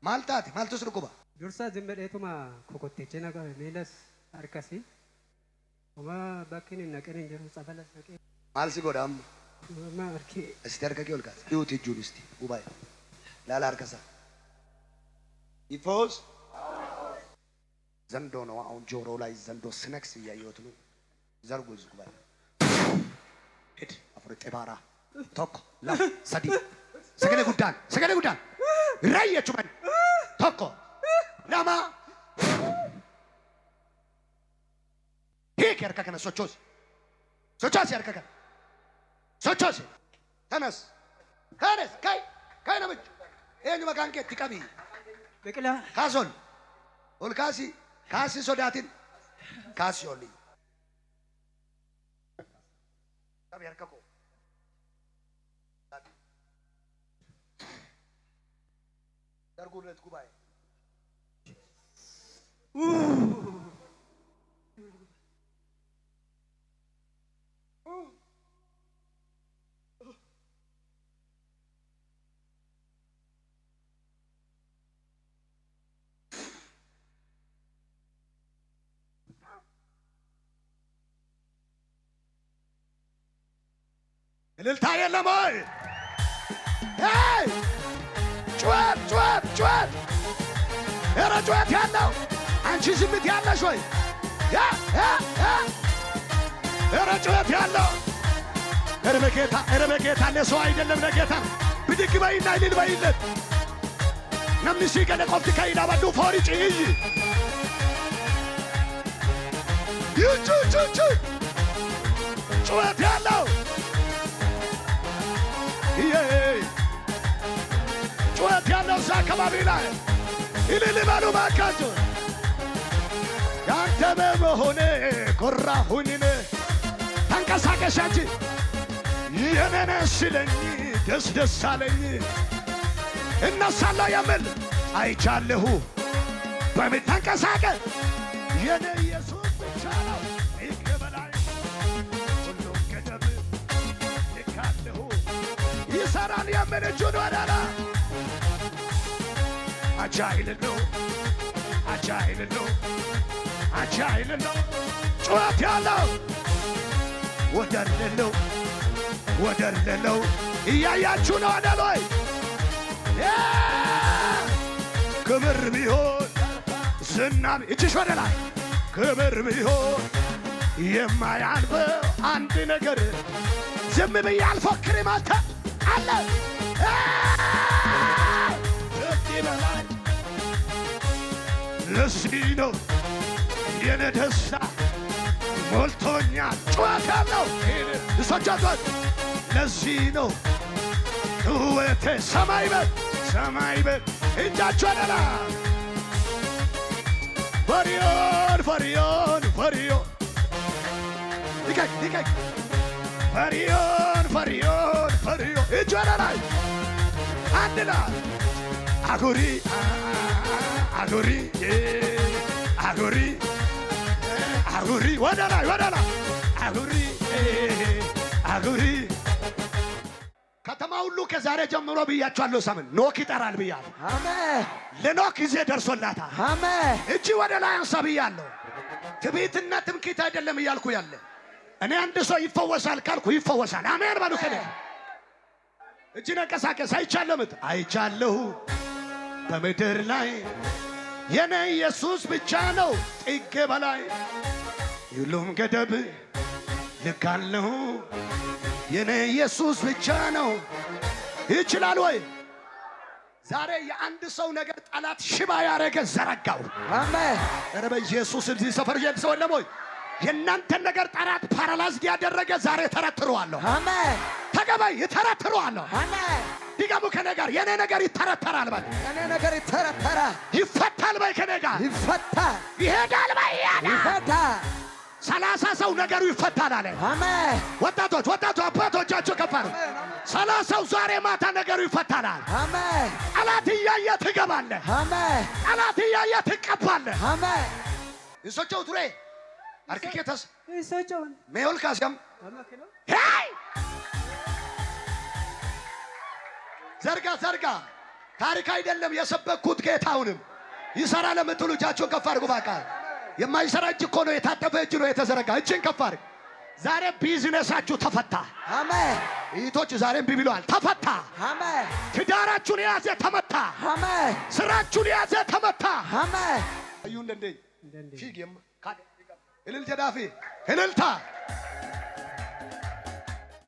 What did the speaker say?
Maltaati maaltu sirkuba? Dursaa zimmadheetuma kokotteecha nagaa miilas harkasii oma bakki inni naqeen hin jiru safalas naqee. Maal si godha amma? Amma harkee. Asitti harka kee ol kaasa. Dhiyooti ijuunisti gubaa'e. Laala harkasaa. ይፈውስ ዘንዶ ነው። አሁን ጆሮ ላይ ዘንዶ ስነክስ እያየሁት ነው። ዘርጉ እዚህ ጉባኤ ሂድ አፍርጤ ባራ ቶኮ ላ ሰዲ ሰገሌ ጉዳን ራየቹ ማን ቶኮ ለማ ሂክ ያርከከነ ሶቾስ ያርከከነ ሶቾስ ተነስ ካይ ነብጅ ይሄን መካንኬ ትቀቢ Biqilaa. Kaason. Ol kaasi sodaatin. Kaasi oli. Tabi harka koo. Darguulet gubaa'e. እልልታ የለም ወይ? ሄይ ጩኸት ኧረ ጩኸት ያለው አንቺ ዝምት ያለሽ ወይ? ኧረ ጩኸት ያለው ኧረ በጌታ ለሰው አይደለም ለጌታ ብድግ በይና እልል በይለት ነምኒ ሲገለ ቆፍቲ ከይዳ በዱ ፎሪጭ ይይ ጩኸት ያለው ጩኸት ያለው እዛ አካባቢ ላይ እልል በሉ ባካችሁ። ያንተ በመሆኔ ኮራሁኝ ተንቀሳቀሽ አንቺ የኔ ነሽ ሲለኝ ደስ አለኝ። እነሳለሁ የምል አይቻለሁ በምን ተንቀሳቀስ የኔ ኢየሱስ ብቻ ነው ይገበላል ሁሉም ገደብ ልካለሁ ይሰራል የምል እጁን ወዳላ አጃይል ነው ጩኸት ያለው ወደር ሌለው እያያችሁ ነው አደሎይ ክብር ቢሆን ዝናም እጅሽ ወደ ላይ ክብር ቢሆን የማያልፈው አንድ ነገር ዝም ብዬ አልፎክርም አንተ አለ በላይ ለዚህ ነው የኔ ደስታ ሞልቶኛል። ጩኸት ያለው እሶቻቷት ለዚህ ነው ጩኸቴ ሰማይ በል እጃችሁ አደላ ፈሪዮን ይቀቅ ፈሪዮን እጁ አደላይ አንድ ላይ አጉሪ ወደ ላይ አጉሪ ከተማ ሁሉ ከዛሬ ጀምሮ ብያችኋለሁ። ሰምን ኖክ ይጠራል ብያለሁ። አሜን። ለኖክ ጊዜ ደርሶላታል። አሜን። እጅ ወደ ላይ አንሳ ብያለሁ። ትዕቢትና ትምክህት አይደለም እያልኩ ያለ እኔ አንድ ሰው ይፈወሳል ካልኩ ይፈወሳል። አሜን በሉ። ከደ እጅ ነቀሳቀስ አይቻለሁ በምድር ላይ የኔ ኢየሱስ ብቻ ነው ጥግ በላይ ሁሉም ገደብ ልካለሁ የኔ ኢየሱስ ብቻ ነው ይችላል ወይ? ዛሬ የአንድ ሰው ነገር ጠላት ሽባ ያረገ ዘረጋው። አሜን። ኧረ በኢየሱስ እዚህ ሰፈር ሰው የለም ወይ? የእናንተን ነገር ጠላት ፓራላይዝድ ያደረገ ዛሬ ተረትረዋለሁ። አሜን። ተገበይ ይተረትረዋለሁ። አሜን። ዲጋሙ ከነጋር የኔ ነገር ይተረተራል በል። የኔ ነገር ይተረተራል ይፈታል በይ። ከነጋር ይፈታል ይሄዳል በይ። ይፈታል 30 ሰው ነገሩ ይፈታል አለ። አሜን። ወጣቶች አባቶቻችሁ ከፈሩ 30 ዛሬ ማታ ነገሩ ይፈታል። አሜን። ጠላት እያየ ትገባለህ። አሜን። ጠላት እያየ ትቀባለህ። አሜን። ይሶቸው ቱሬ አርኪኬተስ ይሶቸውን ሜል ካስያም ሄይ ዘርጋ ታሪክ አይደለም የሰበኩት ጌታውንም ይሰራል ለምትሉ እጃችሁን ከፍ አድርጉ። በቃ የማይሰራ እጅ እኮ ነው፣ የታጠፈ እጅ ነው የተዘረጋ። እጅን ከፍ አድርጉ። ዛሬ ቢዝነሳችሁ ተፈታ። አሜን። እህቶች ዛሬም ቢብሏል ተፈታ። አሜን። ትዳራችሁን የያዘ ተመታ። አሜን። ስራችሁን የያዘ ተመታ። አሜን። አዩ እንደንደኝ ፊግም ካደ እልል ጀዳፊ እልልታ